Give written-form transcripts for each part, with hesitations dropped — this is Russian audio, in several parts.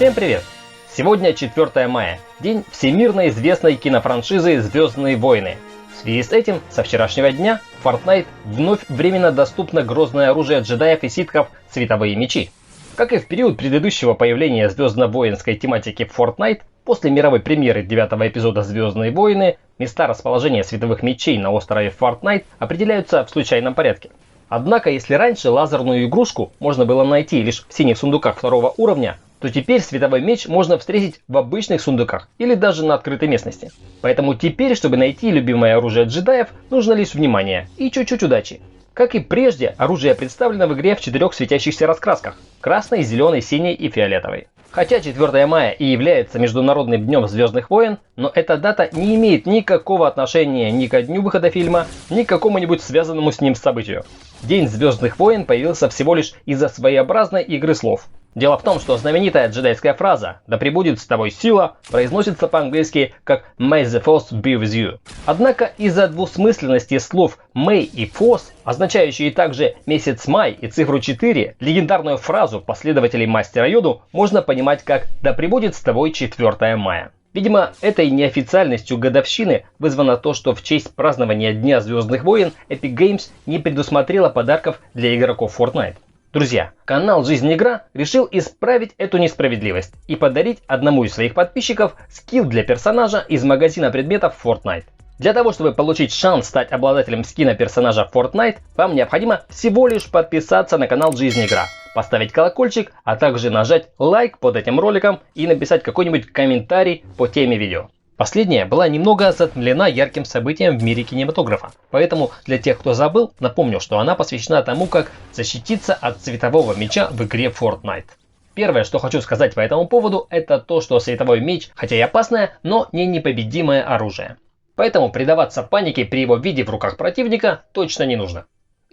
Всем привет! Сегодня 4 мая, день всемирно известной кинофраншизы «Звездные войны». В связи с этим, со вчерашнего дня, в Fortnite вновь временно доступно грозное оружие джедаев и ситхов «Световые мечи». Как и в период предыдущего появления звездно-воинской тематики в Fortnite, после мировой премьеры 9-го эпизода «Звездные войны» места расположения световых мечей на острове Fortnite определяются в случайном порядке. Однако, если раньше лазерную игрушку можно было найти лишь в синих сундуках второго уровня, то теперь световой меч можно встретить в обычных сундуках или даже на открытой местности. Поэтому теперь, чтобы найти любимое оружие джедаев, нужно лишь внимание и чуть-чуть удачи. Как и прежде, оружие представлено в игре в 4 светящихся раскрасках – красной, зеленой, синей и фиолетовой. Хотя 4 мая и является Международным днем Звездных войн, но эта дата не имеет никакого отношения ни ко дню выхода фильма, ни к какому-нибудь связанному с ним событию. День Звездных войн появился всего лишь из-за своеобразной игры слов. Дело в том, что знаменитая джедайская фраза «Да пребудет с тобой сила» произносится по-английски как «May the Force be with you». Однако из-за двусмысленности слов «May» и «Force», означающие также месяц май и цифру 4, легендарную фразу последователей Мастера Йоду можно понимать как «Да пребудет с тобой 4 мая». Видимо, этой неофициальностью годовщины вызвано то, что в честь празднования Дня Звездных войн Epic Games не предусмотрела подарков для игроков Fortnite. Друзья, канал «Жизнь Игра» решил исправить эту несправедливость и подарить одному из своих подписчиков скилл для персонажа из магазина предметов Fortnite. Для того, чтобы получить шанс стать обладателем скина персонажа Fortnite, вам необходимо всего лишь подписаться на канал «Жизнь Игра», поставить колокольчик, а также нажать лайк под этим роликом и написать какой-нибудь комментарий по теме видео. Последняя была немного затмлена ярким событием в мире кинематографа, поэтому для тех, кто забыл, напомню, что она посвящена тому, как защититься от светового меча в игре Fortnite. Первое, что хочу сказать по этому поводу, это то, что световой меч, хотя и опасное, но не непобедимое оружие. Поэтому предаваться панике при его виде в руках противника точно не нужно.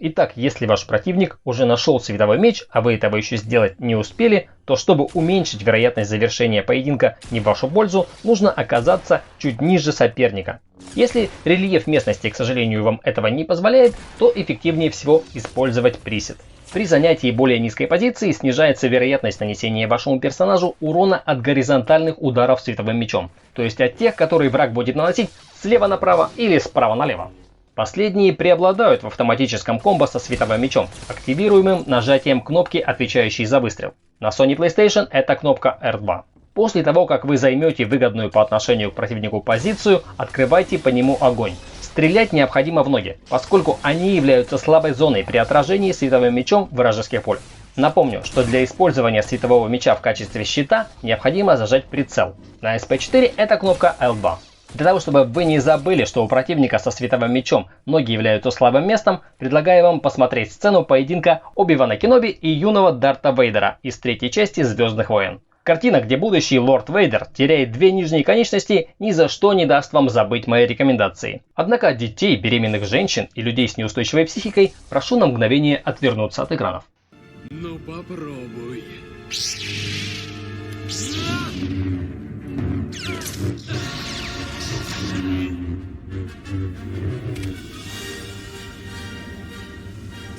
Итак, если ваш противник уже нашел световой меч, а вы этого еще сделать не успели, то чтобы уменьшить вероятность завершения поединка не в вашу пользу, нужно оказаться чуть ниже соперника. Если рельеф местности, к сожалению, вам этого не позволяет, то эффективнее всего использовать присед. При занятии более низкой позиции снижается вероятность нанесения вашему персонажу урона от горизонтальных ударов световым мечом, то есть от тех, которые враг будет наносить слева направо или справа налево. Последние преобладают в автоматическом комбо со световым мечом, активируемым нажатием кнопки, отвечающей за выстрел. На Sony PlayStation это кнопка R2. После того, как вы займете выгодную по отношению к противнику позицию, открывайте по нему огонь. Стрелять необходимо в ноги, поскольку они являются слабой зоной при отражении световым мечом вражеских полей. Напомню, что для использования светового меча в качестве щита необходимо зажать прицел. На SP4 это кнопка L2. Для того, чтобы вы не забыли, что у противника со световым мечом ноги являются слабым местом, предлагаю вам посмотреть сцену поединка Оби-Вана Кеноби и юного Дарта Вейдера из 3-й части Звездных войн. Картина, где будущий Лорд Вейдер теряет 2 нижние конечности, ни за что не даст вам забыть мои рекомендации. Однако детей, беременных женщин и людей с неустойчивой психикой прошу на мгновение отвернуться от экранов. Ну попробуй.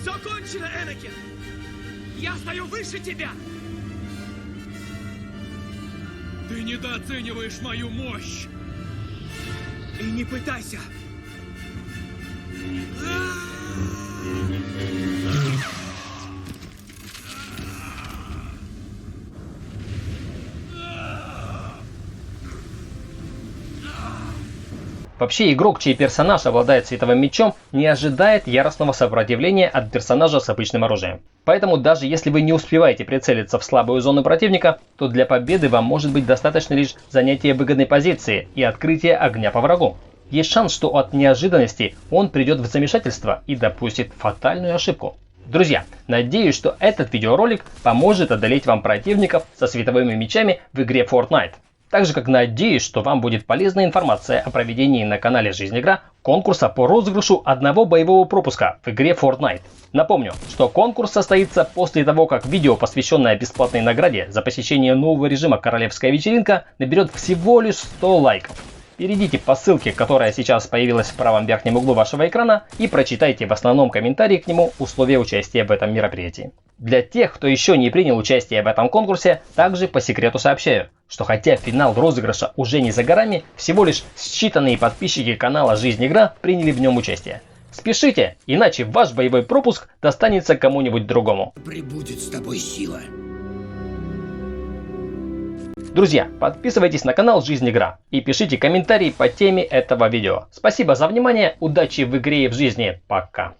Закончено, Энакин! Я стою выше тебя! Ты недооцениваешь мою мощь! И не пытайся! Вообще, игрок, чей персонаж обладает световым мечом, не ожидает яростного сопротивления от персонажа с обычным оружием. Поэтому даже если вы не успеваете прицелиться в слабую зону противника, то для победы вам может быть достаточно лишь занятия выгодной позиции и открытия огня по врагу. Есть шанс, что от неожиданности он придет в замешательство и допустит фатальную ошибку. Друзья, надеюсь, что этот видеоролик поможет одолеть вам противников со световыми мечами в игре Fortnite. Так же, как надеюсь, что вам будет полезная информация о проведении на канале «Жизнь Игра» конкурса по розыгрышу одного боевого пропуска в игре Fortnite. Напомню, что конкурс состоится после того, как видео, посвященное бесплатной награде за посещение нового режима «Королевская вечеринка», наберет всего лишь 100 лайков. Перейдите по ссылке, которая сейчас появилась в правом верхнем углу вашего экрана, и прочитайте в основном комментарии к нему условия участия в этом мероприятии. Для тех, кто еще не принял участие в этом конкурсе, также по секрету сообщаю, что хотя финал розыгрыша уже не за горами, всего лишь считанные подписчики канала «Жизнь Игра» приняли в нем участие. Спешите, иначе ваш боевой пропуск достанется кому-нибудь другому. Прибудет с тобой сила. Друзья, подписывайтесь на канал «Жизнь Игра» и пишите комментарии по теме этого видео. Спасибо за внимание, удачи в игре и в жизни, пока.